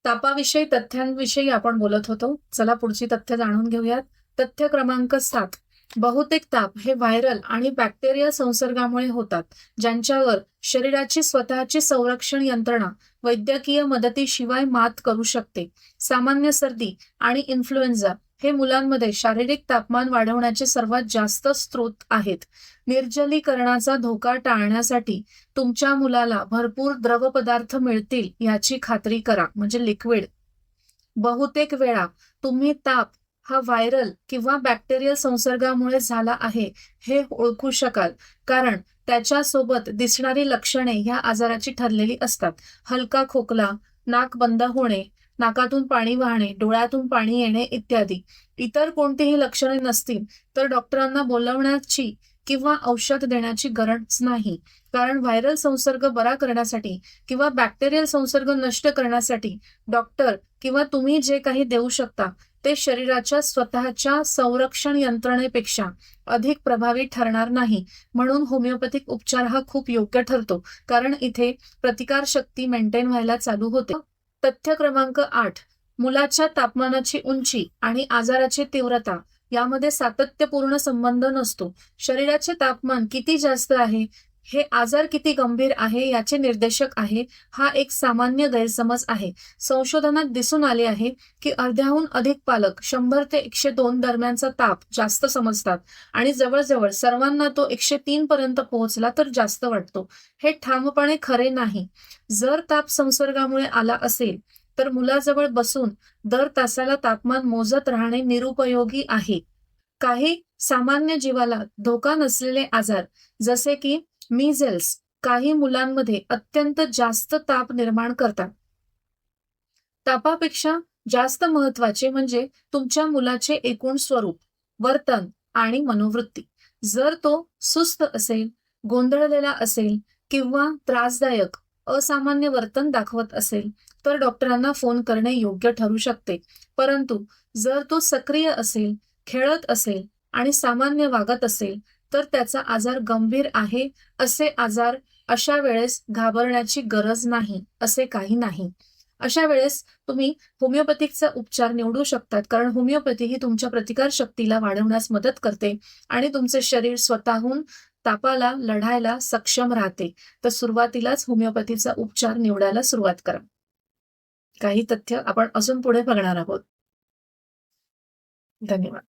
तापाविषयी तथ्यांविषयी आपण बोलत होतो. चला पुढची तथ्य जाणून घेऊयात. तथ्य क्रमांक 7. बहुतेक ताप हे व्हायरल आणि बॅक्टेरिया संसर्गामुळे होतात, ज्यांच्यावर शरीराची स्वतःची संरक्षण यंत्रणा वैद्यकीय मदतीशिवाय मात करू शकते. सामान्य सर्दी आणि इन्फ्लुएन्झा हे मुलांमध्ये शारीरिक तापमान वाढवण्याचे सर्वात जास्त स्रोत आहेत. निर्जलीकरणाचा धोका टाळण्यासाठी तुमच्या मुलाला भरपूर द्रवपदार्थ मिळतील याची खात्री करा, म्हणजे लिक्विड. बहुतेक वेळा तुम्ही ताप हा व्हायरल किंवा बॅक्टेरियल संसर्गामुळे झाला आहे हे ओळखू शकाल, कारण त्याच्यासोबत दिसणारी लक्षणे ह्या आजाराची ठरलेली असतात. हलका खोकला, नाक बंद होणे, नाकातून पाणी वाहणे, डोळ्यातून पाणी येणे इत्यादी. इतर कोणतीही लक्षणे नसतील तर डॉक्टरांना बोलवण्याची किंवा औषध देण्याची गरज नाही, कारण व्हायरल संसर्ग बरा करण्यासाठी किंवा बॅक्टेरियल संसर्ग नष्ट करण्यासाठी डॉक्टर किंवा तुम्ही जे काही देऊ शकता ते शरीराच्या स्वतःच्या संरक्षण यंत्रणेपेक्षा अधिक प्रभावी ठरणार नाही. म्हणून होमिओपॅथिक उपचार हा खूप योग्य ठरतो, कारण इथे प्रतिकारशक्ती मेंटेन व्हायला चालू होते. तथ्य क्रमांक 8. मुलाच्या तापमानाची उंची आणि आजाराची तीव्रता यामध्ये सातत्यपूर्ण संबंध नसतो. शरीराचे तापमान किती जास्त आहे हे आजार किती गंभीर आहे याचे निर्देशक आहे, हा एक सामान्य गैरसमज आहे. संशोधनात दिसून आले आहे की अर्ध्याहून अधिक पालक 100 ते 102 दरम्यानचा ताप जास्त समजतात आणि जवळजवळ सर्वांना तो 103 पर्यंत पोहोचला तर जास्त वाटतो. हे ठामपणे खरे नाही. जर ताप संसर्गामुळे आला असेल तर मुलाजवळ बसून दर तासाला तापमान मोजत राहणे निरुपयोगी आहे. काही सामान्य जीवाला धोका नसलेले आजार जसे की मीझल्स काही मुलांमध्ये अत्यंत जास्त ताप निर्माण करतात. तापापेक्षा जास्त महत्वाचे म्हणजे तुमच्या मुलाचे एकूण स्वरूप, वर्तन आणि मनोवृत्ती. जर तो सुस्त असेल, गोंधळलेला असेल किंवा त्रासदायक असामान्य वर्तन दाखवत असेल तर डॉक्टरांना फोन करणे योग्य ठरू शकते. परंतु जर तो सक्रिय असेल, खेळत असेल आणि सामान्य वागत असेल तर त्याचा आजार गंभीर आहे. अशा वेळेस घाबरण्याची गरज नाही, असे काही नाही. अशा वेळेस तुम्ही होमिओपॅथिकचा उपचार निवडू शकतात, कारण होमिओपॅथी ही तुमच्या प्रतिकारशक्तीला वाढवण्यास मदत करते आणि तुमचे शरीर स्वतःहून तापाला लढायला सक्षम राहते. तर सुरुवातीलाच होमिओपॅथीचा उपचार निवडायला सुरुवात करा. काही तथ्य आपण अजून पुढे बघणार आहोत. धन्यवाद.